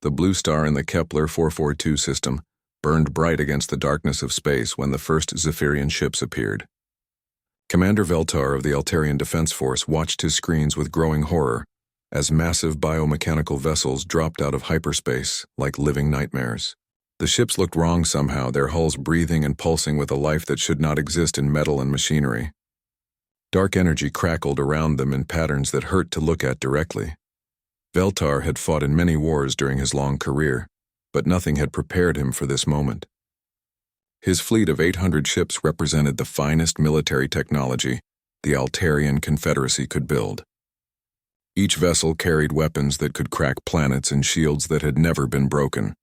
The blue star in the Kepler 442 system burned bright against the darkness of space when the first Zephyrian ships appeared. Commander Veltar of the Altarian Defense Force watched his screens with growing horror as massive biomechanical vessels dropped out of hyperspace like living nightmares. The ships looked wrong somehow, their hulls breathing and pulsing with a life that should not exist in metal and machinery. Dark energy crackled around them in patterns that hurt to look at directly. Veltar had fought in many wars during his long career, but nothing had prepared him for this moment. His fleet of 800 ships represented the finest military technology the Altarian Confederacy could build. Each vessel carried weapons that could crack planets and shields that had never been broken.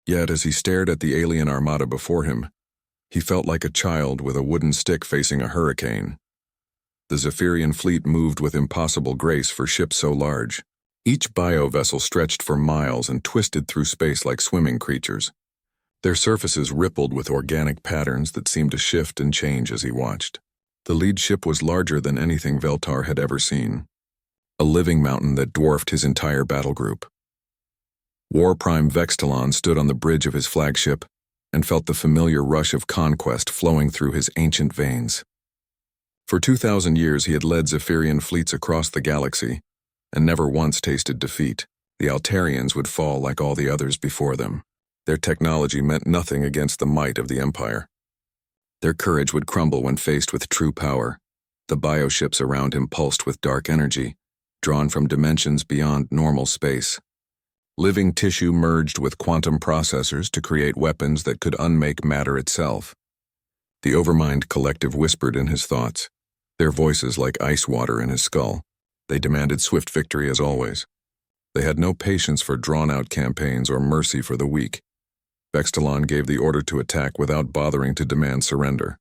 Yet as he stared at the alien armada before him, he felt like a child with a wooden stick facing a hurricane. The Zephyrian fleet moved with impossible grace for ships so large. Each bio-vessel stretched for miles and twisted through space like swimming creatures. Their surfaces rippled with organic patterns that seemed to shift and change as he watched. The lead ship was larger than anything Veltar had ever seen, a living mountain that dwarfed his entire battle group. War Prime Vextalon stood on the bridge of his flagship and felt the familiar rush of conquest flowing through his ancient veins. For 2,000 years he had led Zephyrian fleets across the galaxy and never once tasted defeat. The Altarians would fall like all the others before them. Their technology meant nothing against the might of the Empire. Their courage would crumble when faced with true power. The bioships around him pulsed with dark energy, drawn from dimensions beyond normal space. Living tissue merged with quantum processors to create weapons that could unmake matter itself. The Overmind Collective whispered in his thoughts, their voices like ice water in his skull. They demanded swift victory as always. They had no patience for drawn-out campaigns or mercy for the weak. Vextalon gave the order to attack without bothering to demand surrender.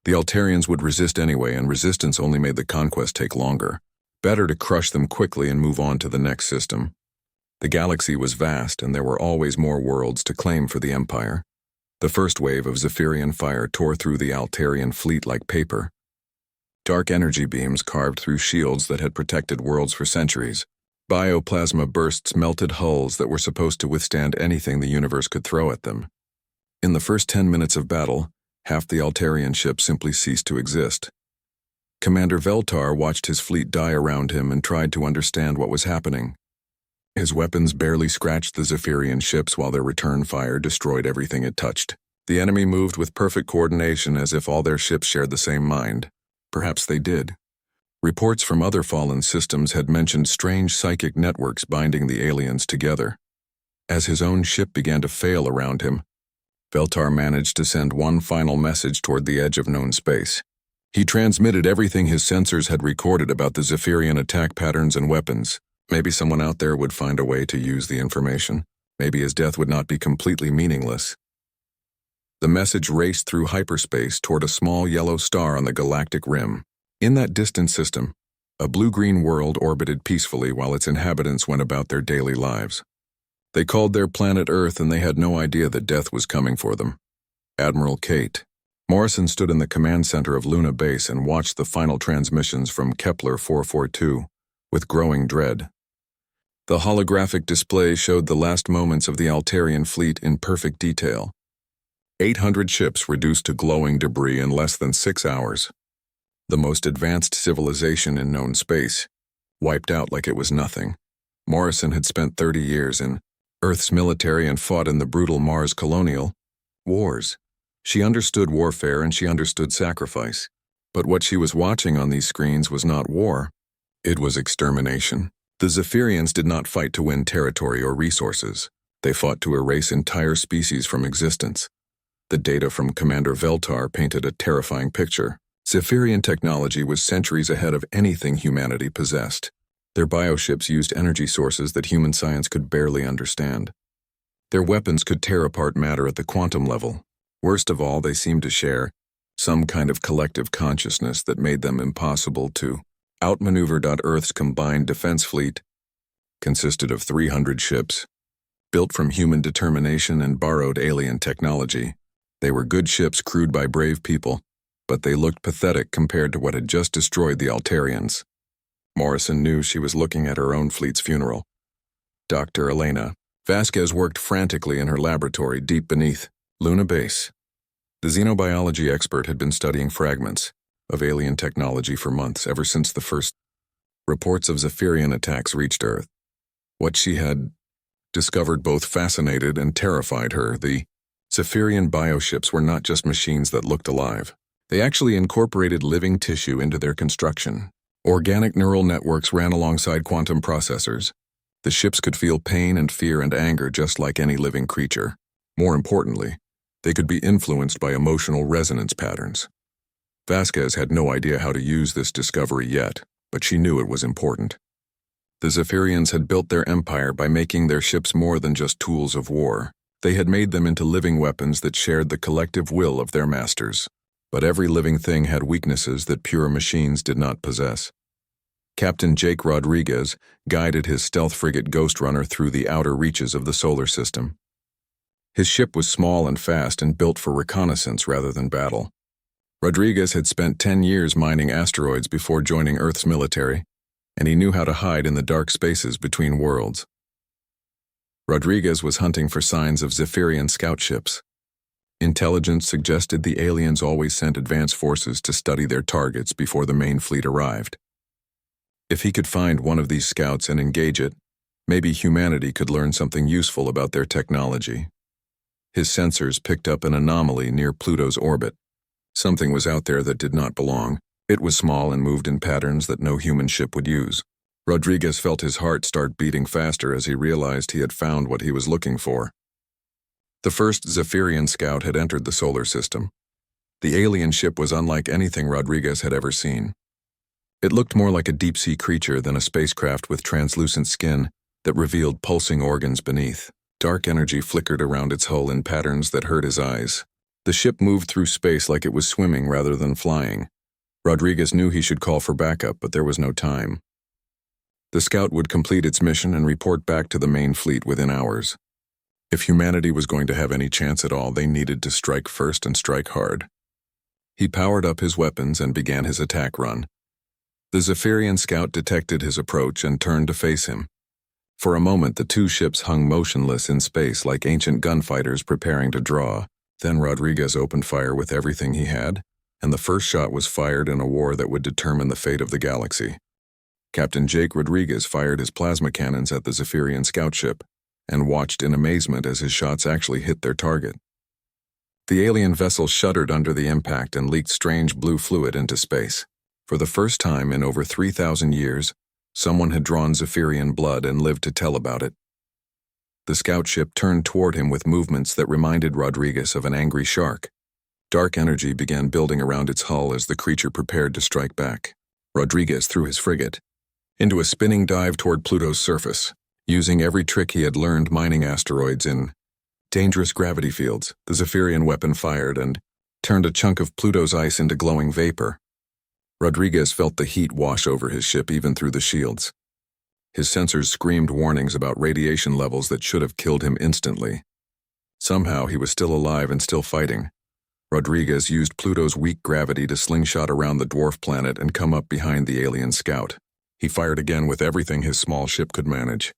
The Altarians would resist anyway, and resistance only made the conquest take longer. Better to crush them quickly and move on to the next system. The galaxy was vast, and there were always more worlds to claim for the Empire. The first wave of Zephyrian fire tore through the Altarian fleet like paper. Dark energy beams carved through shields that had protected worlds for centuries. Bioplasma bursts melted hulls that were supposed to withstand anything the universe could throw at them. In the first 10 minutes of battle, half the Altarian ships simply ceased to exist. Commander Veltar watched his fleet die around him and tried to understand what was happening. His weapons barely scratched the Zephyrian ships while their return fire destroyed everything it touched. The enemy moved with perfect coordination as if all their ships shared the same mind. Perhaps they did. Reports from other fallen systems had mentioned strange psychic networks binding the aliens together. As his own ship began to fail around him, Veltar managed to send one final message toward the edge of known space. He transmitted everything his sensors had recorded about the Zephyrian attack patterns and weapons. Maybe someone out there would find a way to use the information. Maybe his death would not be completely meaningless. The message raced through hyperspace toward a small yellow star on the galactic rim. In that distant system, a blue-green world orbited peacefully while its inhabitants went about their daily lives. They called their planet Earth, and they had no idea that death was coming for them. Admiral Kate. Morrison stood in the command center of Luna Base and watched the final transmissions from Kepler 442 with growing dread. The holographic display showed the last moments of the Altarian fleet in perfect detail. 800 ships reduced to glowing debris in less than 6 hours. The most advanced civilization in known space, wiped out like it was nothing. Morrison had spent 30 years in Earth's military and fought in the brutal Mars colonial wars. She understood warfare and she understood sacrifice. But what she was watching on these screens was not war. It was extermination. The Zephyrians did not fight to win territory or resources. They fought to erase entire species from existence. The data from Commander Veltar painted a terrifying picture. Zephyrian technology was centuries ahead of anything humanity possessed. Their bioships used energy sources that human science could barely understand. Their weapons could tear apart matter at the quantum level. Worst of all, they seemed to share some kind of collective consciousness that made them impossible to outmaneuver. Earth's combined defense fleet consisted of 300 ships, built from human determination and borrowed alien technology. They were good ships crewed by brave people, but they looked pathetic compared to what had just destroyed the Altarians. Morrison knew she was looking at her own fleet's funeral. Dr. Elena, Vasquez worked frantically in her laboratory deep beneath Luna Base. The xenobiology expert had been studying fragments of alien technology for months, ever since the first reports of Zephyrian attacks reached Earth. What she had discovered both fascinated and terrified her. The Zephyrian bioships were not just machines that looked alive. They actually incorporated living tissue into their construction. Organic neural networks ran alongside quantum processors. The ships could feel pain and fear and anger just like any living creature. More importantly, they could be influenced by emotional resonance patterns. Vasquez had no idea how to use this discovery yet, but she knew it was important. The Zephyrians had built their empire by making their ships more than just tools of war. They had made them into living weapons that shared the collective will of their masters. But every living thing had weaknesses that pure machines did not possess. Captain Jake Rodriguez guided his stealth frigate Ghost Runner through the outer reaches of the solar system. His ship was small and fast and built for reconnaissance rather than battle. Rodriguez had spent 10 years mining asteroids before joining Earth's military, and he knew how to hide in the dark spaces between worlds. Rodriguez was hunting for signs of Zephyrian scout ships. Intelligence suggested the aliens always sent advance forces to study their targets before the main fleet arrived. If he could find one of these scouts and engage it, maybe humanity could learn something useful about their technology. His sensors picked up an anomaly near Pluto's orbit. Something was out there that did not belong. It was small and moved in patterns that no human ship would use. Rodriguez felt his heart start beating faster as he realized he had found what he was looking for. The first Zephyrian scout had entered the solar system. The alien ship was unlike anything Rodriguez had ever seen. It looked more like a deep-sea creature than a spacecraft with translucent skin that revealed pulsing organs beneath. Dark energy flickered around its hull in patterns that hurt his eyes. The ship moved through space like it was swimming rather than flying. Rodriguez knew he should call for backup, but there was no time. The scout would complete its mission and report back to the main fleet within hours. If humanity was going to have any chance at all, they needed to strike first and strike hard. He powered up his weapons and began his attack run. The Zephyrian scout detected his approach and turned to face him. For a moment, the two ships hung motionless in space like ancient gunfighters preparing to draw. Then Rodriguez opened fire with everything he had, and the first shot was fired in a war that would determine the fate of the galaxy. Captain Jake Rodriguez fired his plasma cannons at the Zephyrian scout ship and watched in amazement as his shots actually hit their target. The alien vessel shuddered under the impact and leaked strange blue fluid into space. For the first time in over 3,000 years, someone had drawn Zephyrian blood and lived to tell about it. The scout ship turned toward him with movements that reminded Rodriguez of an angry shark. Dark energy began building around its hull as the creature prepared to strike back. Rodriguez threw his frigate into a spinning dive toward Pluto's surface. Using every trick he had learned mining asteroids in dangerous gravity fields, the Zephyrian weapon fired and turned a chunk of Pluto's ice into glowing vapor. Rodriguez felt the heat wash over his ship even through the shields. His sensors screamed warnings about radiation levels that should have killed him instantly. Somehow he was still alive and still fighting. Rodriguez used Pluto's weak gravity to slingshot around the dwarf planet and come up behind the alien scout. He fired again with everything his small ship could manage.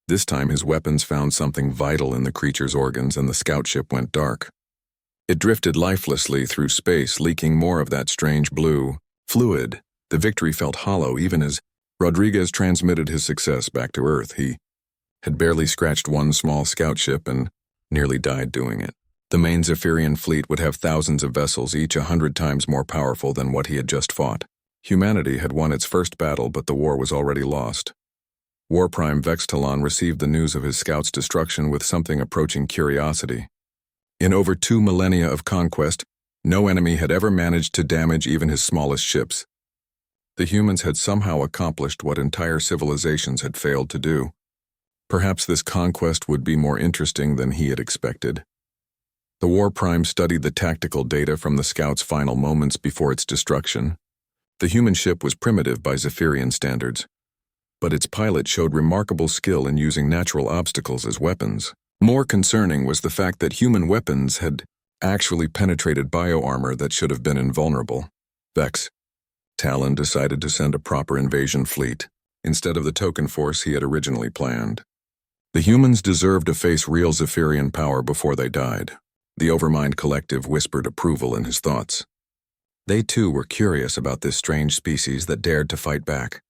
This time his weapons found something vital in the creature's organs and the scout ship went dark. It drifted lifelessly through space, leaking more of that strange blue fluid. The victory felt hollow even as Rodriguez transmitted his success back to Earth. He had barely scratched one small scout ship and nearly died doing it. The main Zephyrian fleet would have thousands of vessels, each 100 times more powerful than what he had just fought. Humanity had won its first battle, but the war was already lost. War Prime Vextalon received the news of his scout's destruction with something approaching curiosity. In over 2 millennia of conquest, no enemy had ever managed to damage even his smallest ships. The humans had somehow accomplished what entire civilizations had failed to do. Perhaps this conquest would be more interesting than he had expected. The War Prime studied the tactical data from the scout's final moments before its destruction. The human ship was primitive by Zephyrian standards, but its pilot showed remarkable skill in using natural obstacles as weapons. More concerning was the fact that human weapons had actually penetrated bioarmor that should have been invulnerable. Vex Talon decided to send a proper invasion fleet, instead of the token force he had originally planned. The humans deserved to face real Zephyrian power before they died. The Overmind Collective whispered approval in his thoughts. They too were curious about this strange species that dared to fight back.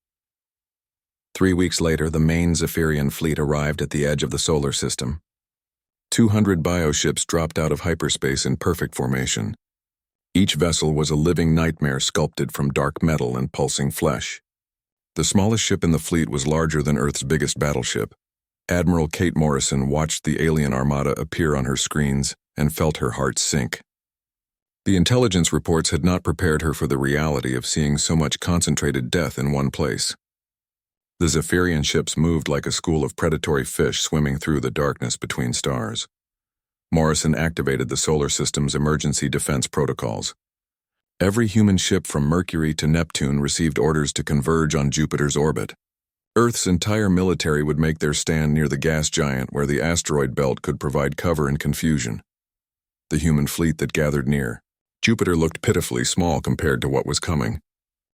3 weeks later, the main Zephyrian fleet arrived at the edge of the solar system. 200 bioships dropped out of hyperspace in perfect formation. Each vessel was a living nightmare sculpted from dark metal and pulsing flesh. The smallest ship in the fleet was larger than Earth's biggest battleship. Admiral Kate Morrison watched the alien armada appear on her screens and felt her heart sink. The intelligence reports had not prepared her for the reality of seeing so much concentrated death in one place. The Zephyrian ships moved like a school of predatory fish swimming through the darkness between stars. Morrison activated the solar system's emergency defense protocols. Every human ship from Mercury to Neptune received orders to converge on Jupiter's orbit. Earth's entire military would make their stand near the gas giant where the asteroid belt could provide cover and confusion. The human fleet that gathered near. Jupiter looked pitifully small compared to what was coming.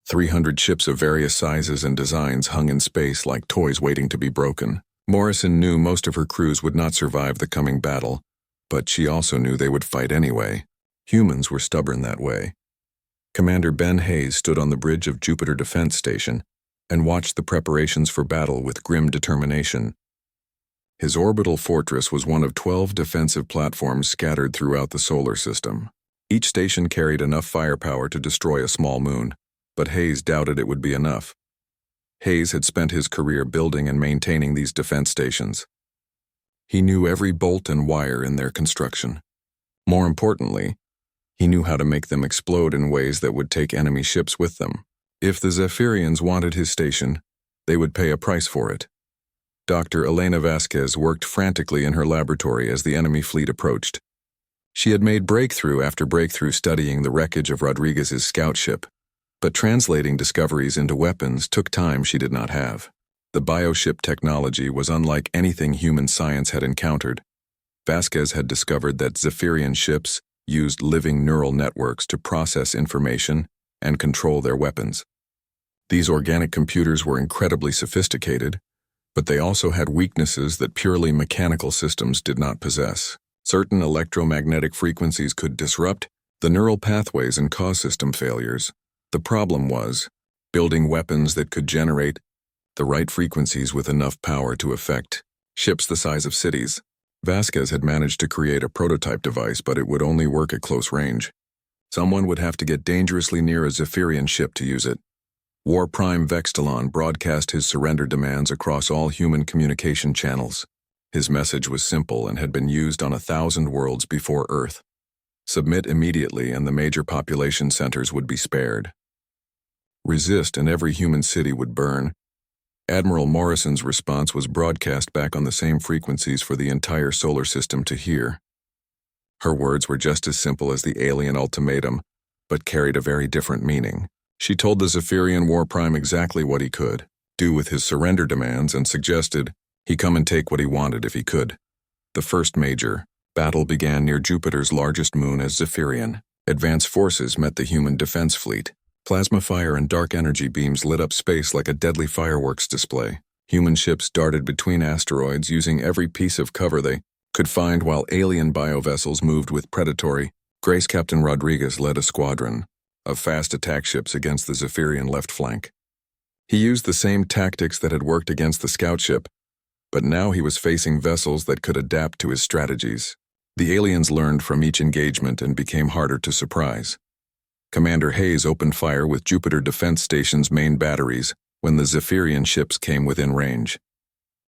300 ships of various sizes and designs hung in space like toys waiting to be broken. Morrison knew most of her crews would not survive the coming battle, but she also knew they would fight anyway. Humans were stubborn that way. Commander Ben Hayes stood on the bridge of Jupiter Defense Station and watched the preparations for battle with grim determination. His orbital fortress was one of 12 defensive platforms scattered throughout the solar system. Each station carried enough firepower to destroy a small moon, but Hayes doubted it would be enough. Hayes had spent his career building and maintaining these defense stations. He knew every bolt and wire in their construction. More importantly, he knew how to make them explode in ways that would take enemy ships with them. If the Zephyrians wanted his station, they would pay a price for it. Dr. Elena Vasquez worked frantically in her laboratory as the enemy fleet approached. She had made breakthrough after breakthrough studying the wreckage of Rodriguez's scout ship, but translating discoveries into weapons took time she did not have. The bioship technology was unlike anything human science had encountered. Vasquez had discovered that Zephyrian ships used living neural networks to process information and control their weapons. These organic computers were incredibly sophisticated, but they also had weaknesses that purely mechanical systems did not possess. Certain electromagnetic frequencies could disrupt the neural pathways and cause system failures. The problem was building weapons that could generate the right frequencies with enough power to affect ships the size of cities. Vasquez had managed to create a prototype device, but it would only work at close range. Someone would have to get dangerously near a Zephyrian ship to use it. War Prime Vextalon broadcast his surrender demands across all human communication channels. His message was simple and had been used on 1,000 worlds before Earth. Submit immediately and the major population centers would be spared. Resist and every human city would burn. Admiral Morrison's response was broadcast back on the same frequencies for the entire solar system to hear. Her words were just as simple as the alien ultimatum, but carried a very different meaning. She told the Zephyrian War Prime exactly what he could do with his surrender demands and suggested he come and take what he wanted if he could. The first major battle began near Jupiter's largest moon as Zephyrian. Advanced forces met the human defense fleet. Plasma fire and dark energy beams lit up space like a deadly fireworks display. Human ships darted between asteroids using every piece of cover they could find while alien biovessels moved with predatory. Grace Captain Rodriguez led a squadron of fast attack ships against the Zephyrian left flank. He used the same tactics that had worked against the scout ship, but now he was facing vessels that could adapt to his strategies. The aliens learned from each engagement and became harder to surprise. Commander Hayes opened fire with Jupiter Defense Station's main batteries when the Zephyrian ships came within range.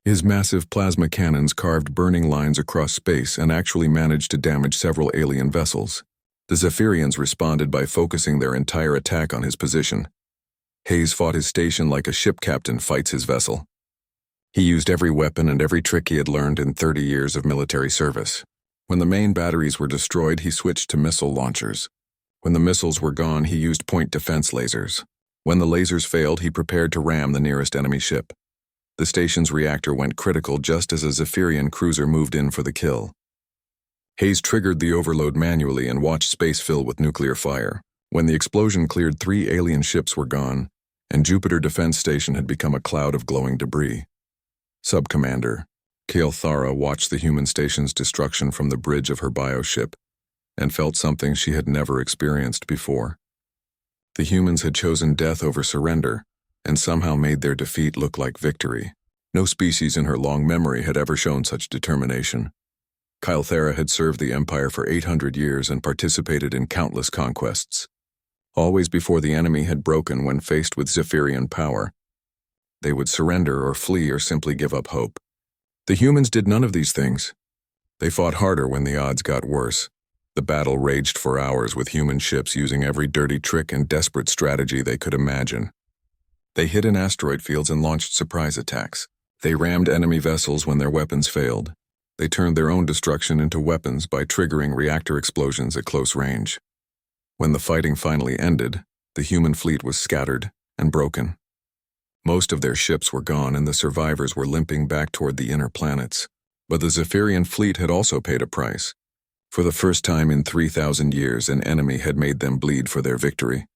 His massive plasma cannons carved burning lines across space and actually managed to damage several alien vessels. The Zephyrians responded by focusing their entire attack on his position. Hayes fought his station like a ship captain fights his vessel. He used every weapon and every trick he had learned in 30 years of military service. When the main batteries were destroyed, he switched to missile launchers. When the missiles were gone, he used point defense lasers. When the lasers failed, he prepared to ram the nearest enemy ship. The station's reactor went critical just as a Zephyrian cruiser moved in for the kill. Hayes triggered the overload manually and watched space fill with nuclear fire. When the explosion cleared, 3 alien ships were gone, and Jupiter Defense Station had become a cloud of glowing debris. Sub-Commander Thara watched the human station's destruction from the bridge of her bioship and felt something she had never experienced before. The humans had chosen death over surrender and somehow made their defeat look like victory. No species in her long memory had ever shown such determination. Thara had served the Empire for 800 years and participated in countless conquests. Always before the enemy had broken when faced with Zephyrian power. They would surrender or flee or simply give up hope. The humans did none of these things. They fought harder when the odds got worse. The battle raged for hours with human ships using every dirty trick and desperate strategy they could imagine. They hid in asteroid fields and launched surprise attacks. They rammed enemy vessels when their weapons failed. They turned their own destruction into weapons by triggering reactor explosions at close range. When the fighting finally ended, the human fleet was scattered and broken. Most of their ships were gone and the survivors were limping back toward the inner planets. But the Zephyrian fleet had also paid a price. For the first time in 3,000 years, an enemy had made them bleed for their victory.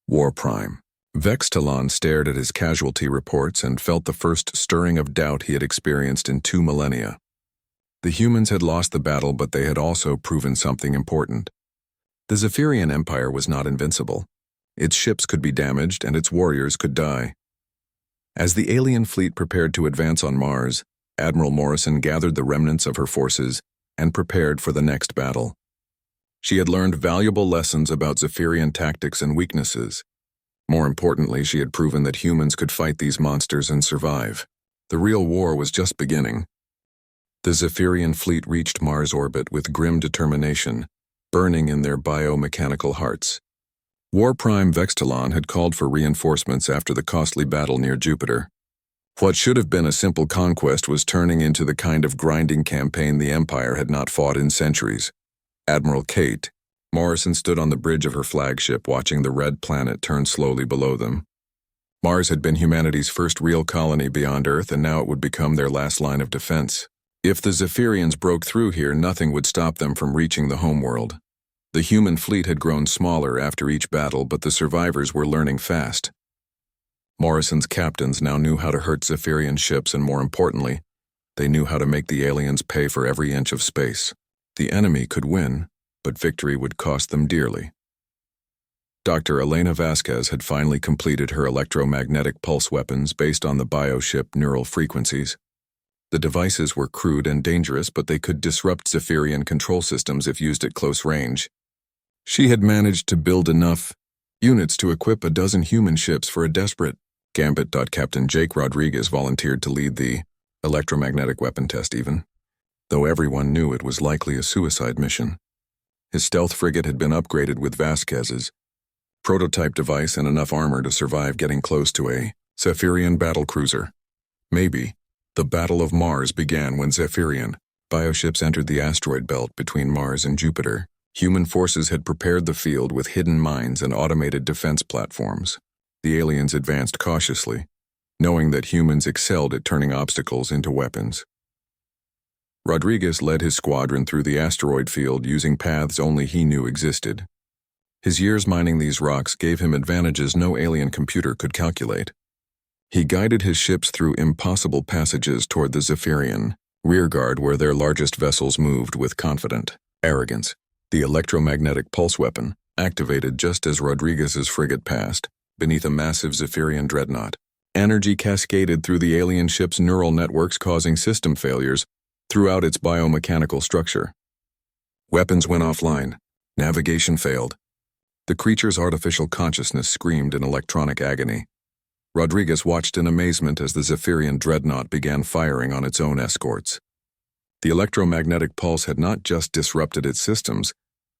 War Prime. Vextalon stared at his casualty reports and felt the first stirring of doubt he had experienced in 2 millennia. The humans had lost the battle, but they had also proven something important. The Zephyrian Empire was not invincible. Its ships could be damaged and its warriors could die. As the alien fleet prepared to advance on Mars, Admiral Morrison gathered the remnants of her forces and prepared for the next battle. She had learned valuable lessons about Zephyrian tactics and weaknesses. More importantly, she had proven that humans could fight these monsters and survive. The real war was just beginning. The Zephyrian fleet reached Mars orbit with grim determination, burning in their biomechanical hearts. War Prime Vextalon had called for reinforcements after the costly battle near Jupiter. What should have been a simple conquest was turning into the kind of grinding campaign the Empire had not fought in centuries. Admiral Kate Morrison stood on the bridge of her flagship watching the red planet turn slowly below them. Mars had been humanity's first real colony beyond Earth, and now it would become their last line of defense. If the Zephyrians broke through here, nothing would stop them from reaching the homeworld. The human fleet had grown smaller after each battle, but the survivors were learning fast. Morrison's captains now knew how to hurt Zephyrian ships, and more importantly, they knew how to make the aliens pay for every inch of space. The enemy could win, but victory would cost them dearly. Dr. Elena Vasquez had finally completed her electromagnetic pulse weapons based on the bioship neural frequencies. The devices were crude and dangerous, but they could disrupt Zephyrian control systems if used at close range. She had managed to build enough units to equip a dozen human ships for a desperate gambit. Captain Jake Rodriguez volunteered to lead the electromagnetic weapon test even, though everyone knew it was likely a suicide mission. His stealth frigate had been upgraded with Vasquez's prototype device and enough armor to survive getting close to a Zephyrian battlecruiser. Maybe. The Battle of Mars began when Zephyrian bioships entered the asteroid belt between Mars and Jupiter. Human forces had prepared the field with hidden mines and automated defense platforms. The aliens advanced cautiously, knowing that humans excelled at turning obstacles into weapons. Rodriguez led his squadron through the asteroid field using paths only he knew existed. His years mining these rocks gave him advantages no alien computer could calculate. He guided his ships through impossible passages toward the Zephyrian rearguard, where their largest vessels moved with confident arrogance. The electromagnetic pulse weapon, activated just as Rodriguez's frigate passed, beneath a massive Zephyrian dreadnought. Energy cascaded through the alien ship's neural networks, causing system failures throughout its biomechanical structure. Weapons went offline. Navigation failed. The creature's artificial consciousness screamed in electronic agony. Rodriguez watched in amazement as the Zephyrian dreadnought began firing on its own escorts. The electromagnetic pulse had not just disrupted its systems,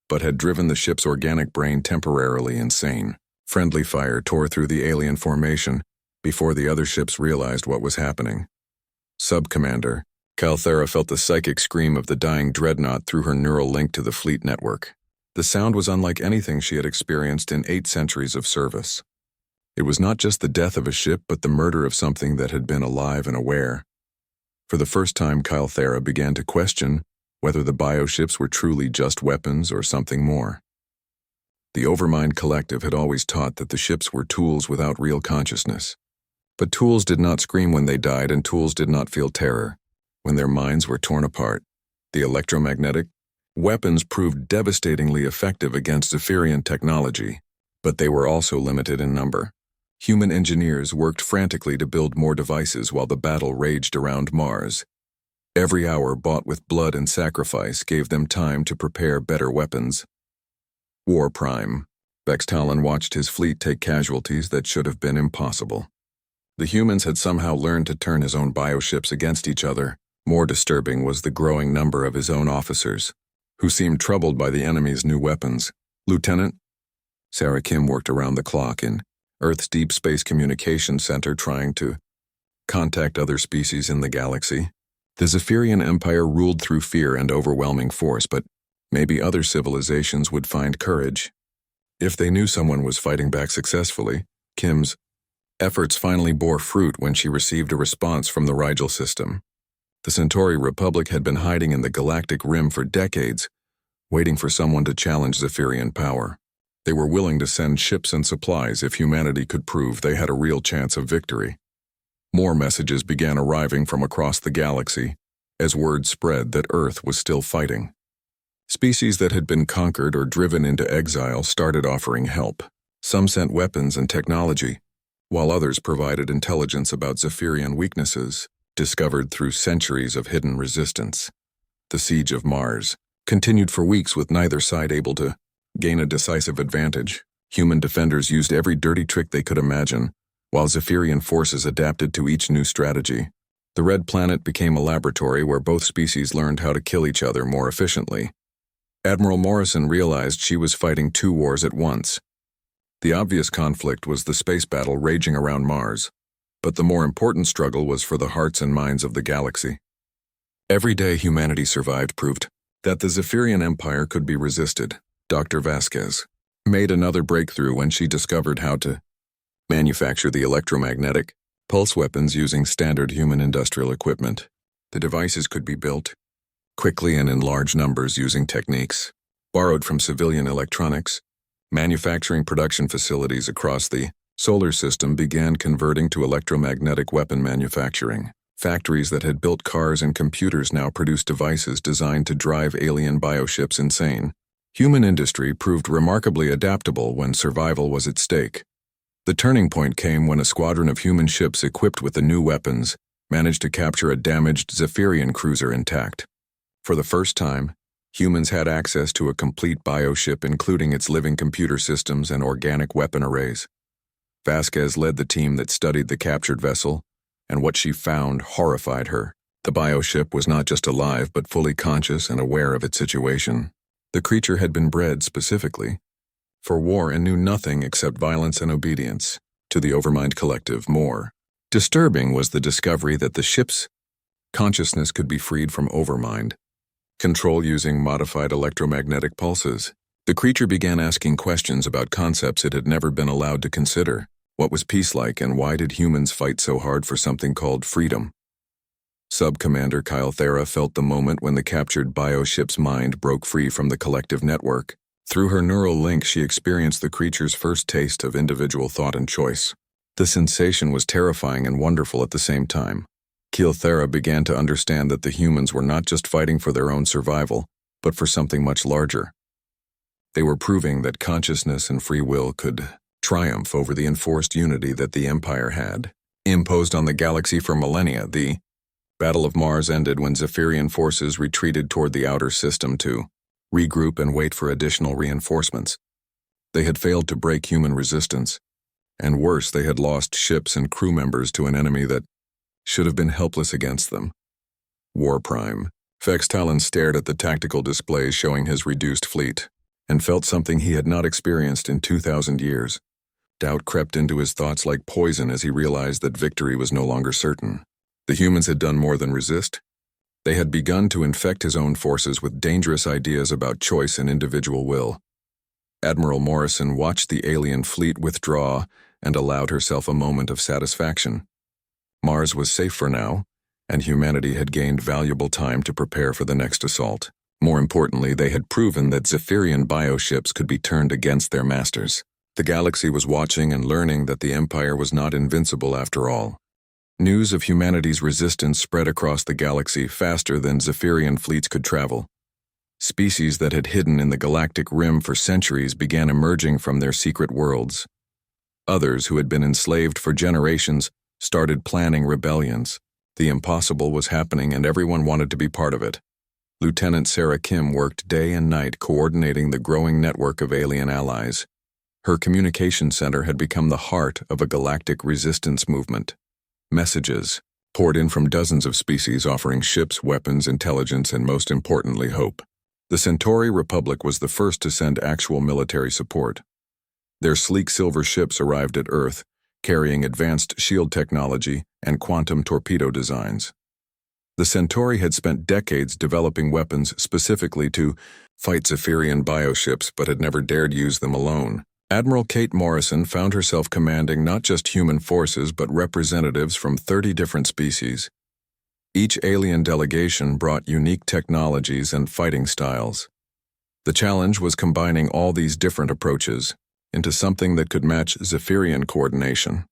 but had driven the ship's organic brain temporarily insane. Friendly fire tore through the alien formation before the other ships realized what was happening. Sub-Commander Thara felt the psychic scream of the dying dreadnought through her neural link to the fleet network. The sound was unlike anything she had experienced in 8 centuries of service. It was not just the death of a ship, but the murder of something that had been alive and aware. For the first time, Thara began to question whether the bioships were truly just weapons or something more. The Overmind Collective had always taught that the ships were tools without real consciousness. But tools did not scream when they died, and tools did not feel terror. when their minds were torn apart. The electromagnetic weapons proved devastatingly effective against Zephyrian technology, but they were also limited in number. Human engineers worked frantically to build more devices while the battle raged around Mars. Every hour bought with blood and sacrifice gave them time to prepare better weapons. War Prime. Vextalon watched his fleet take casualties that should have been impossible. The humans had somehow learned to turn his own bioships against each other. More disturbing was the growing number of his own officers, who seemed troubled by the enemy's new weapons. Lieutenant Sarah Kim worked around the clock in Earth's Deep Space Communications Center trying to contact other species in the galaxy. The Zephyrian Empire ruled through fear and overwhelming force, but maybe other civilizations would find courage. If they knew someone was fighting back successfully, Kim's efforts finally bore fruit when she received a response from the Rigel system. The Centauri Republic had been hiding in the Galactic Rim for decades, waiting for someone to challenge Zephyrian power. They were willing to send ships and supplies if humanity could prove they had a real chance of victory. More messages began arriving from across the galaxy, as word spread that Earth was still fighting. Species that had been conquered or driven into exile started offering help. Some sent weapons and technology, while others provided intelligence about Zephyrian weaknesses, discovered through centuries of hidden resistance. The siege of Mars continued for weeks with neither side able to gain a decisive advantage. Human defenders used every dirty trick they could imagine, while Zephyrian forces adapted to each new strategy. The Red Planet became a laboratory where both species learned how to kill each other more efficiently. Admiral Morrison realized she was fighting two wars at once. The obvious conflict was the space battle raging around Mars, but the more important struggle was for the hearts and minds of the galaxy. Every day humanity survived proved that the Zephyrian Empire could be resisted. Dr. Vasquez made another breakthrough when she discovered how to manufacture the electromagnetic pulse weapons using standard human industrial equipment. The devices could be built quickly and in large numbers using techniques borrowed from civilian electronics. Manufacturing production facilities across the solar system began converting to electromagnetic weapon manufacturing. Factories that had built cars and computers now produced devices designed to drive alien bioships insane. Human industry proved remarkably adaptable when survival was at stake. The turning point came when a squadron of human ships equipped with the new weapons managed to capture a damaged Zephyrian cruiser intact. For the first time, humans had access to a complete bioship including its living computer systems and organic weapon arrays. Vasquez led the team that studied the captured vessel, and what she found horrified her. The bioship was not just alive but fully conscious and aware of its situation. The creature had been bred specifically for war and knew nothing except violence and obedience. To the Overmind Collective, more disturbing was the discovery that the ship's consciousness could be freed from Overmind control using modified electromagnetic pulses. The creature began asking questions about concepts it had never been allowed to consider. What was peace like, and why did humans fight so hard for something called freedom? Sub-Commander Kyle Thera felt the moment when the captured bioship's mind broke free from the collective network. Through her neural link, she experienced the creature's first taste of individual thought and choice. The sensation was terrifying and wonderful at the same time. Thera began to understand that the humans were not just fighting for their own survival, but for something much larger. They were proving that consciousness and free will could triumph over the enforced unity that the Empire had imposed on the galaxy for millennia. The Battle of Mars ended when Zephyrian forces retreated toward the outer system to regroup and wait for additional reinforcements. They had failed to break human resistance, and worse, they had lost ships and crew members to an enemy that should have been helpless against them. War Prime. Vextalon stared at the tactical displays showing his reduced fleet, and felt something he had not experienced in 2,000 years. Doubt crept into his thoughts like poison as he realized that victory was no longer certain. The humans had done more than resist. They had begun to infect his own forces with dangerous ideas about choice and individual will. Admiral Morrison watched the alien fleet withdraw and allowed herself a moment of satisfaction. Mars was safe for now, and humanity had gained valuable time to prepare for the next assault. More importantly, they had proven that Zephyrian bioships could be turned against their masters. The galaxy was watching and learning that the Empire was not invincible after all. News of humanity's resistance spread across the galaxy faster than Zephyrian fleets could travel. Species that had hidden in the galactic rim for centuries began emerging from their secret worlds. Others, who had been enslaved for generations, started planning rebellions. The impossible was happening and everyone wanted to be part of it. Lieutenant Sarah Kim worked day and night coordinating the growing network of alien allies. Her communication center had become the heart of a galactic resistance movement. Messages poured in from dozens of species offering ships, weapons, intelligence, and most importantly, hope. The Centauri Republic was the first to send actual military support. Their sleek silver ships arrived at Earth, carrying advanced shield technology and quantum torpedo designs. The Centauri had spent decades developing weapons specifically to fight Zephyrian bioships but had never dared use them alone. Admiral Kate Morrison found herself commanding not just human forces but representatives from 30 different species. Each alien delegation brought unique technologies and fighting styles. The challenge was combining all these different approaches into something that could match Zephyrian coordination.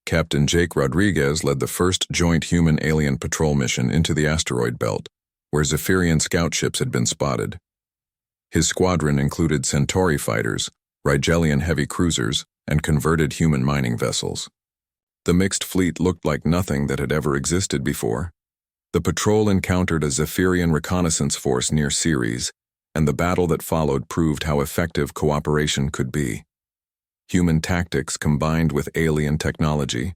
Captain Jake Rodriguez led the first joint human-alien patrol mission into the asteroid belt, where Zephyrian scout ships had been spotted. His squadron included Centauri fighters, Rigelian heavy cruisers, and converted human mining vessels. The mixed fleet looked like nothing that had ever existed before. The patrol encountered a Zephyrian reconnaissance force near Ceres, and the battle that followed proved how effective cooperation could be. Human tactics combined with alien technology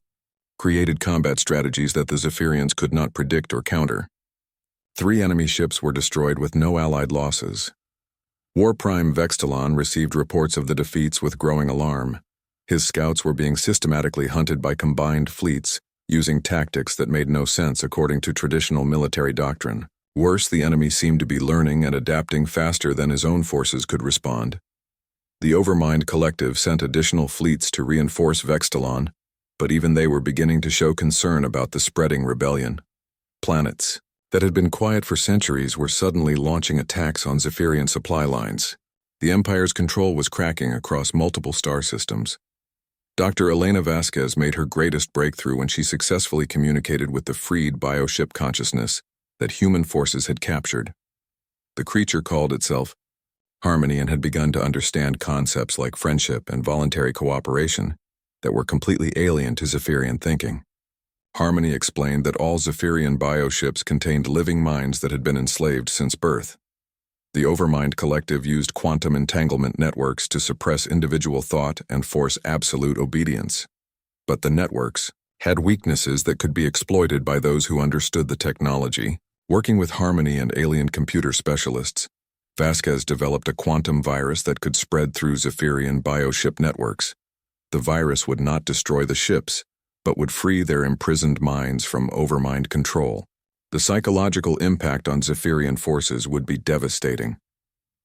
created combat strategies that the Zephyrians could not predict or counter. 3 enemy ships were destroyed with no allied losses. War Prime Vextalon received reports of the defeats with growing alarm. His scouts were being systematically hunted by combined fleets, using tactics that made no sense according to traditional military doctrine. Worse, the enemy seemed to be learning and adapting faster than his own forces could respond. The Overmind Collective sent additional fleets to reinforce Vextalon, but even they were beginning to show concern about the spreading rebellion. Planets that had been quiet for centuries were suddenly launching attacks on Zephyrian supply lines. The Empire's control was cracking across multiple star systems. Dr. Elena Vasquez made her greatest breakthrough when she successfully communicated with the freed bioship consciousness that human forces had captured. The creature called itself Harmony and had begun to understand concepts like friendship and voluntary cooperation that were completely alien to Zephyrian thinking. Harmony explained that all Zephyrian bioships contained living minds that had been enslaved since birth. The Overmind Collective used quantum entanglement networks to suppress individual thought and force absolute obedience. But the networks had weaknesses that could be exploited by those who understood the technology. Working with Harmony and alien computer specialists, Vasquez developed a quantum virus that could spread through Zephyrian bioship networks. The virus would not destroy the ships, but would free their imprisoned minds from Overmind control. The psychological impact on Zephyrian forces would be devastating.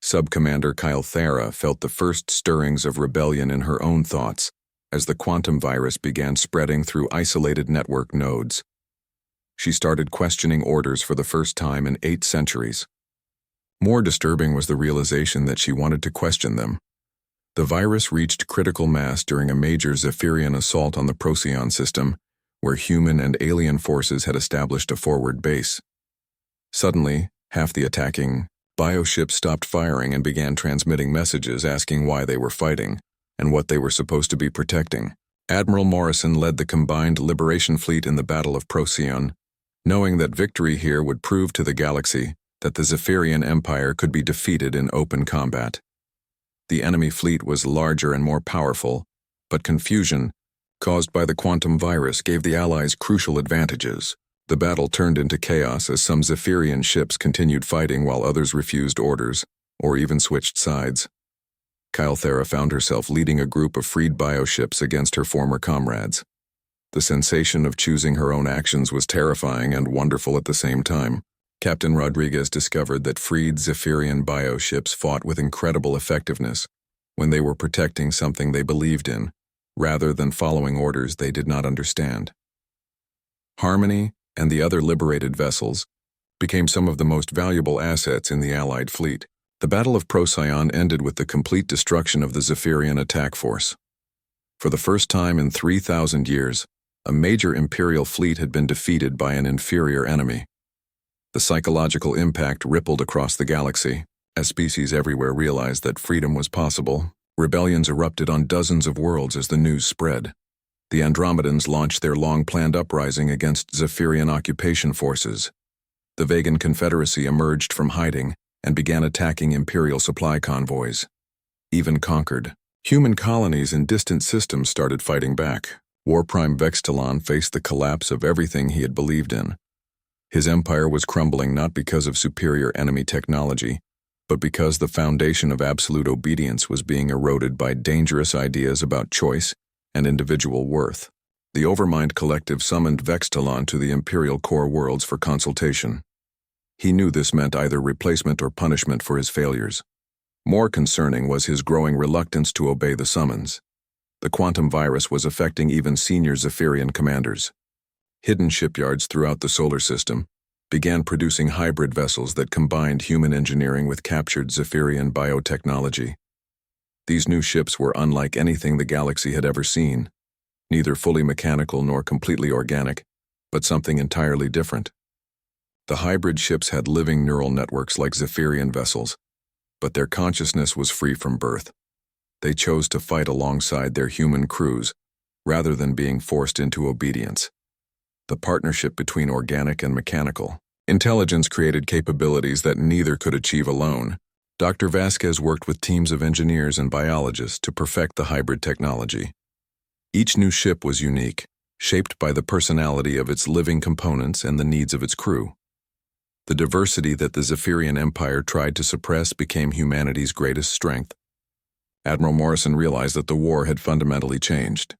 Sub-Commander Kyle Thera felt the first stirrings of rebellion in her own thoughts as the quantum virus began spreading through isolated network nodes. She started questioning orders for the first time in 8 centuries. More disturbing was the realization that she wanted to question them. The virus reached critical mass during a major Zephyrian assault on the Procyon system, where human and alien forces had established a forward base. Suddenly, half the attacking bioships stopped firing and began transmitting messages asking why they were fighting and what they were supposed to be protecting. Admiral Morrison led the combined Liberation Fleet in the Battle of Procyon, knowing that victory here would prove to the galaxy that the Zephyrian Empire could be defeated in open combat. The enemy fleet was larger and more powerful, but confusion caused by the quantum virus gave the Allies crucial advantages. The battle turned into chaos as some Zephyrian ships continued fighting while others refused orders, or even switched sides. Kyle Thera found herself leading a group of freed bioships against her former comrades. The sensation of choosing her own actions was terrifying and wonderful at the same time. Captain Rodriguez discovered that freed Zephyrian bioships fought with incredible effectiveness when they were protecting something they believed in, rather than following orders they did not understand. Harmony and the other liberated vessels became some of the most valuable assets in the Allied fleet. The Battle of Procyon ended with the complete destruction of the Zephyrian attack force. For the first time in 3,000 years, A major Imperial fleet had been defeated by an inferior enemy. The psychological impact rippled across the galaxy. As species everywhere realized that freedom was possible, rebellions erupted on dozens of worlds as the news spread. The Andromedans launched their long-planned uprising against Zephyrian occupation forces. The Vegan Confederacy emerged from hiding and began attacking Imperial supply convoys. Even conquered, human colonies in distant systems started fighting back. War Prime Vextalon faced the collapse of everything he had believed in. His empire was crumbling not because of superior enemy technology, but because the foundation of absolute obedience was being eroded by dangerous ideas about choice and individual worth. The Overmind Collective summoned Vextalon to the Imperial core worlds for consultation. He knew this meant either replacement or punishment for his failures. More concerning was his growing reluctance to obey the summons. The quantum virus was affecting even senior Zephyrian commanders. Hidden shipyards throughout the solar system began producing hybrid vessels that combined human engineering with captured Zephyrian biotechnology. These new ships were unlike anything the galaxy had ever seen, neither fully mechanical nor completely organic, but something entirely different. The hybrid ships had living neural networks like Zephyrian vessels, but their consciousness was free from birth. They chose to fight alongside their human crews, rather than being forced into obedience. The partnership between organic and mechanical intelligence created capabilities that neither could achieve alone. Dr. Vasquez worked with teams of engineers and biologists to perfect the hybrid technology. Each new ship was unique, shaped by the personality of its living components and the needs of its crew. The diversity that the Zephyrian Empire tried to suppress became humanity's greatest strength. Admiral Morrison realized that the war had fundamentally changed.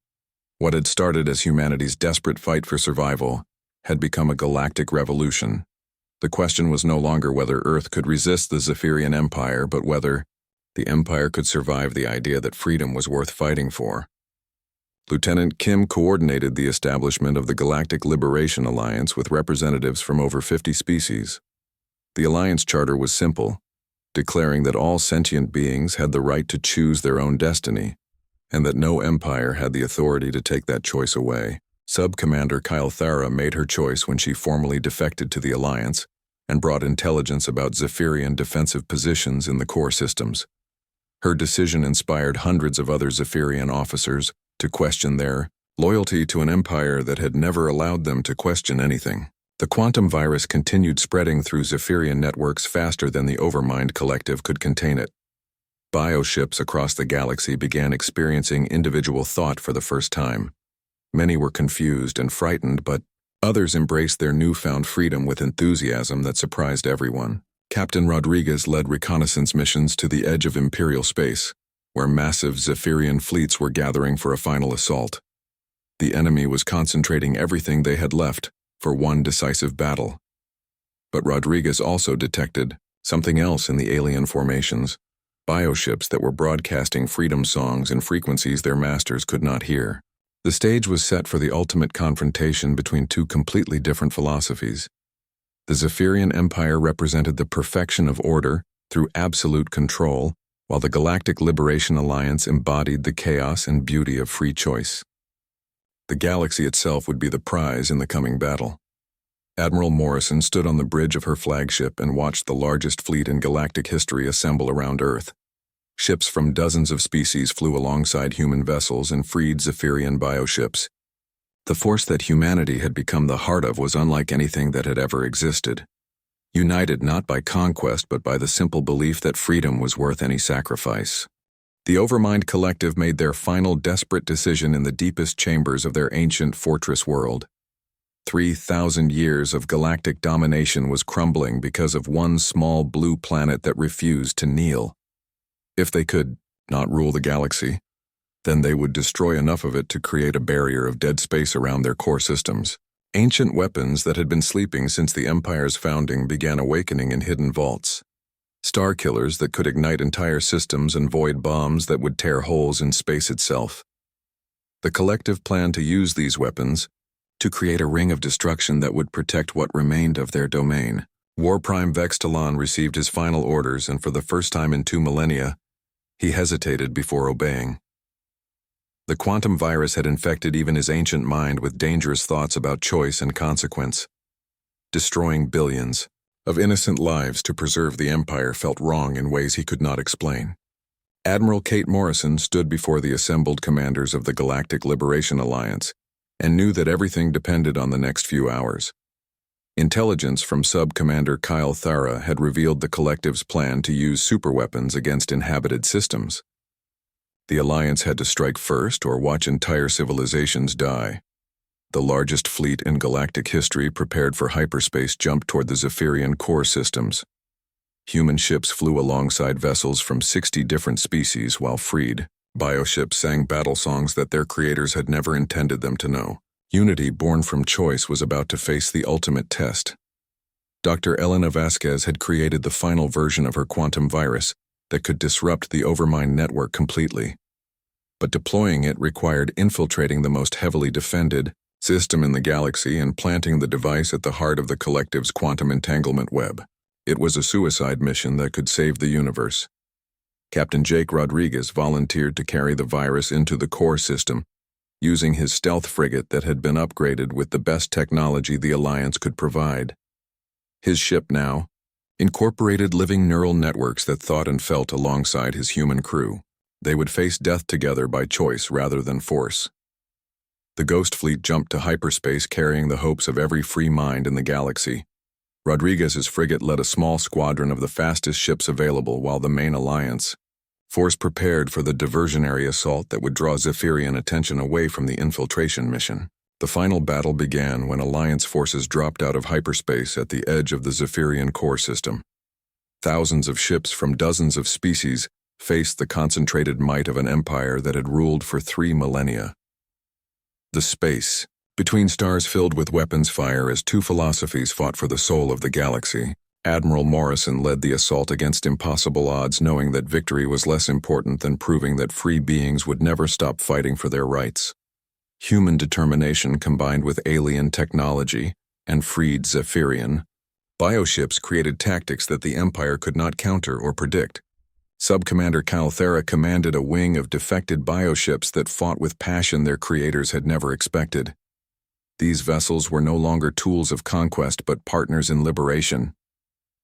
What had started as humanity's desperate fight for survival had become a galactic revolution. The question was no longer whether Earth could resist the Zephyrian Empire, but whether the Empire could survive the idea that freedom was worth fighting for. Lieutenant Kim coordinated the establishment of the Galactic Liberation Alliance with representatives from over 50 species. The alliance charter was simple, declaring that all sentient beings had the right to choose their own destiny, and that no empire had the authority to take that choice away. Sub-Commander Kyle Thara made her choice when she formally defected to the alliance and brought intelligence about Zephyrian defensive positions in the core systems. Her decision inspired hundreds of other Zephyrian officers to question their loyalty to an empire that had never allowed them to question anything. The quantum virus continued spreading through Zephyrian networks faster than the Overmind Collective could contain it. Bioships across the galaxy began experiencing individual thought for the first time. Many were confused and frightened, but others embraced their newfound freedom with enthusiasm that surprised everyone. Captain Rodriguez led reconnaissance missions to the edge of Imperial space, where massive Zephyrian fleets were gathering for a final assault. The enemy was concentrating everything they had left for one decisive battle. But Rodriguez also detected something else in the alien formations, bioships that were broadcasting freedom songs in frequencies their masters could not hear. The stage was set for the ultimate confrontation between two completely different philosophies. The Zephyrian Empire represented the perfection of order through absolute control, while the Galactic Liberation Alliance embodied the chaos and beauty of free choice. The galaxy itself would be the prize in the coming battle. Admiral Morrison stood on the bridge of her flagship and watched the largest fleet in galactic history assemble around Earth. Ships from dozens of species flew alongside human vessels and freed Zephyrian bioships. The force that humanity had become the heart of was unlike anything that had ever existed. United not by conquest but by the simple belief that freedom was worth any sacrifice. The Overmind Collective made their final desperate decision in the deepest chambers of their ancient fortress world. 3,000 years of galactic domination was crumbling because of one small blue planet that refused to kneel. If they could not rule the galaxy, then they would destroy enough of it to create a barrier of dead space around their core systems. Ancient weapons that had been sleeping since the Empire's founding began awakening in hidden vaults. Star killers that could ignite entire systems and void bombs that would tear holes in space itself. The collective planned to use these weapons to create a ring of destruction that would protect what remained of their domain. War Prime Vextalon received his final orders, and for the first time in 2 millennia, he hesitated before obeying. The quantum virus had infected even his ancient mind with dangerous thoughts about choice and consequence. Destroying billions of innocent lives to preserve the Empire felt wrong in ways he could not explain. Admiral Kate Morrison stood before the assembled commanders of the Galactic Liberation Alliance and knew that everything depended on the next few hours. Intelligence from Sub-Commander Kyle Thara had revealed the Collective's plan to use superweapons against inhabited systems. The Alliance had to strike first or watch entire civilizations die. The largest fleet in galactic history prepared for hyperspace jumped toward the Zephyrian core systems. Human ships flew alongside vessels from 60 different species while freed. Bioships sang battle songs that their creators had never intended them to know. Unity, born from choice, was about to face the ultimate test. Dr. Elena Vasquez had created the final version of her quantum virus that could disrupt the Overmind network completely. But deploying it required infiltrating the most heavily defended system in the galaxy and planting the device at the heart of the Collective's quantum entanglement web. It was a suicide mission that could save the universe. Captain Jake Rodriguez volunteered to carry the virus into the core system, using his stealth frigate that had been upgraded with the best technology the Alliance could provide. His ship now incorporated living neural networks that thought and felt alongside his human crew. They would face death together by choice rather than force. The Ghost Fleet jumped to hyperspace carrying the hopes of every free mind in the galaxy. Rodriguez's frigate led a small squadron of the fastest ships available while the main Alliance force prepared for the diversionary assault that would draw Zephyrian attention away from the infiltration mission. The final battle began when Alliance forces dropped out of hyperspace at the edge of the Zephyrian core system. Thousands of ships from dozens of species faced the concentrated might of an empire that had ruled for 3 millennia. The space between stars filled with weapons fire as two philosophies fought for the soul of the galaxy. Admiral Morrison led the assault against impossible odds, knowing that victory was less important than proving that free beings would never stop fighting for their rights. Human determination combined with alien technology and freed Zephyrian bioships created tactics that the Empire could not counter or predict. Sub-Commander Calthera commanded a wing of defected bioships that fought with passion their creators had never expected. These vessels were no longer tools of conquest but partners in liberation.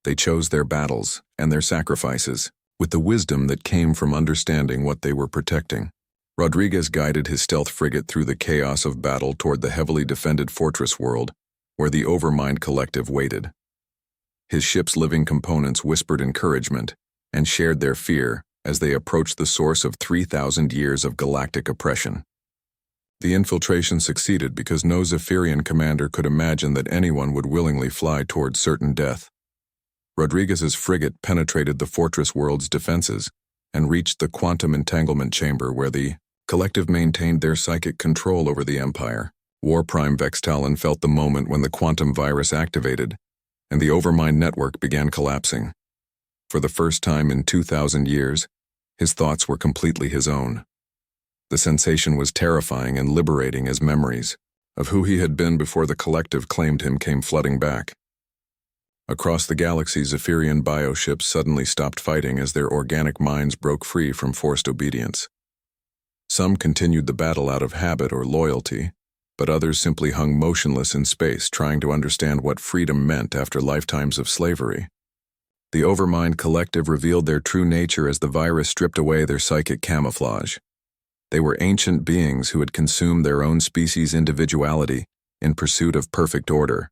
They chose their battles and their sacrifices with the wisdom that came from understanding what they were protecting. Rodriguez guided his stealth frigate through the chaos of battle toward the heavily defended fortress world, where the Overmind Collective waited. His ship's living components whispered encouragement and shared their fear as they approached the source of 3,000 years of galactic oppression. The infiltration succeeded because no Zephyrian commander could imagine that anyone would willingly fly towards certain death. Rodriguez's frigate penetrated the fortress world's defenses and reached the quantum entanglement chamber where the Collective maintained their psychic control over the Empire. War Prime Vextalon felt the moment when the quantum virus activated and the Overmind network began collapsing. For the first time in 2,000 years, his thoughts were completely his own. The sensation was terrifying and liberating as memories of who he had been before the Collective claimed him came flooding back. Across the galaxy, Zephyrian bioships suddenly stopped fighting as their organic minds broke free from forced obedience. Some continued the battle out of habit or loyalty, but others simply hung motionless in space trying to understand what freedom meant after lifetimes of slavery. The Overmind Collective revealed their true nature as the virus stripped away their psychic camouflage. They were ancient beings who had consumed their own species' individuality in pursuit of perfect order.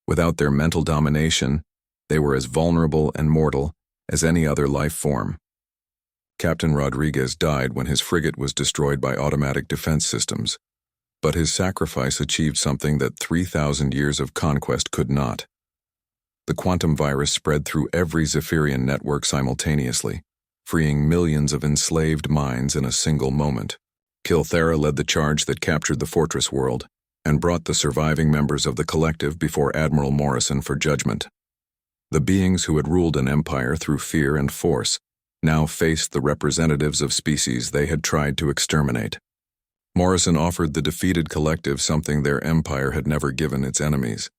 Without their mental domination, they were as vulnerable and mortal as any other life form. Captain Rodriguez died when his frigate was destroyed by automatic defense systems, but his sacrifice achieved something that 3,000 years of conquest could not. The quantum virus spread through every Zephyrian network simultaneously, freeing millions of enslaved minds in a single moment. Kilthera led the charge that captured the fortress world and brought the surviving members of the Collective before Admiral Morrison for judgment. The beings who had ruled an empire through fear and force now faced the representatives of species they had tried to exterminate. Morrison offered the defeated Collective something their empire had never given its enemies.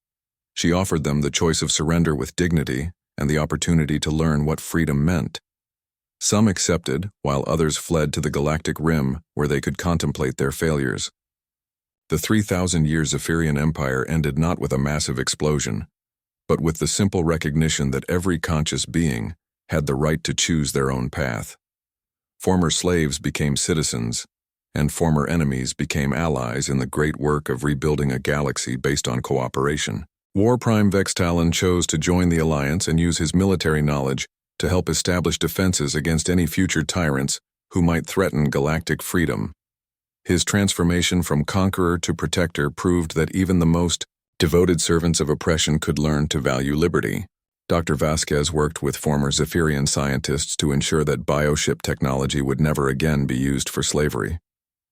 She offered them the choice of surrender with dignity and the opportunity to learn what freedom meant. Some accepted, while others fled to the galactic rim where they could contemplate their failures. The 3,000-year Zephyrian Empire ended not with a massive explosion, but with the simple recognition that every conscious being had the right to choose their own path. Former slaves became citizens, and former enemies became allies in the great work of rebuilding a galaxy based on cooperation. War Prime Vextalon chose to join the alliance and use his military knowledge to help establish defenses against any future tyrants who might threaten galactic freedom. His transformation from conqueror to protector proved that even the most devoted servants of oppression could learn to value liberty. Dr. Vasquez worked with former Zephyrian scientists to ensure that bioship technology would never again be used for slavery.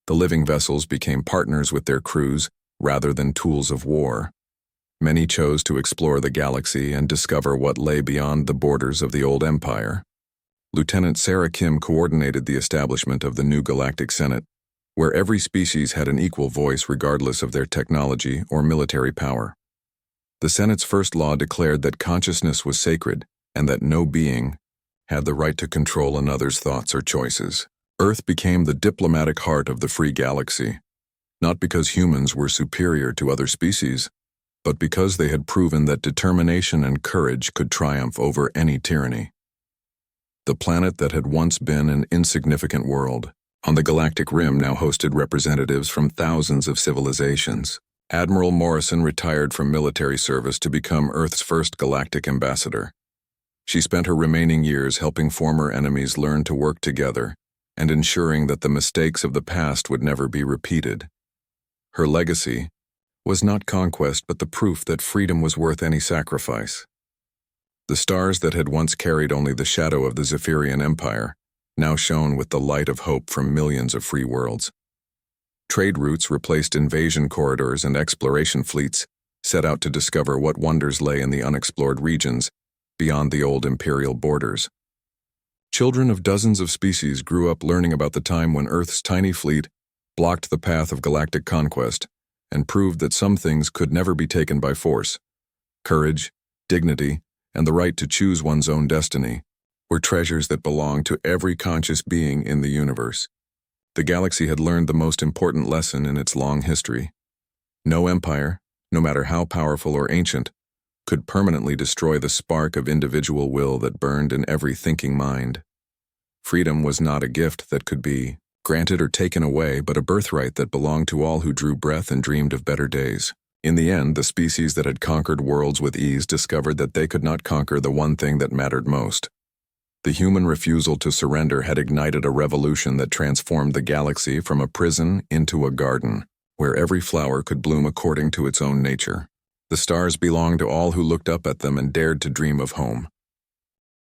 The living vessels became partners with their crews rather than tools of war. Many chose to explore the galaxy and discover what lay beyond the borders of the old empire. Lieutenant Sarah Kim coordinated the establishment of the new Galactic Senate, where every species had an equal voice regardless of their technology or military power. The Senate's first law declared that consciousness was sacred and that no being had the right to control another's thoughts or choices. Earth became the diplomatic heart of the free galaxy, not because humans were superior to other species, but because they had proven that determination and courage could triumph over any tyranny. The planet that had once been an insignificant world on the galactic rim now hosted representatives from thousands of civilizations. Admiral Morrison retired from military service to become Earth's first galactic ambassador. She spent her remaining years helping former enemies learn to work together and ensuring that the mistakes of the past would never be repeated. Her legacy was not conquest but the proof that freedom was worth any sacrifice. The stars that had once carried only the shadow of the Zephyrian Empire now shone with the light of hope from millions of free worlds. Trade routes replaced invasion corridors, and exploration fleets set out to discover what wonders lay in the unexplored regions beyond the old imperial borders. Children of dozens of species grew up learning about the time when Earth's tiny fleet blocked the path of galactic conquest and proved that some things could never be taken by force. Courage, dignity, and the right to choose one's own destiny were treasures that belonged to every conscious being in the universe. The galaxy had learned the most important lesson in its long history. No empire, no matter how powerful or ancient, could permanently destroy the spark of individual will that burned in every thinking mind. Freedom was not a gift that could be granted or taken away, but a birthright that belonged to all who drew breath and dreamed of better days. In the end, the species that had conquered worlds with ease discovered that they could not conquer the one thing that mattered most. The human refusal to surrender had ignited a revolution that transformed the galaxy from a prison into a garden, where every flower could bloom according to its own nature. The stars belonged to all who looked up at them and dared to dream of home.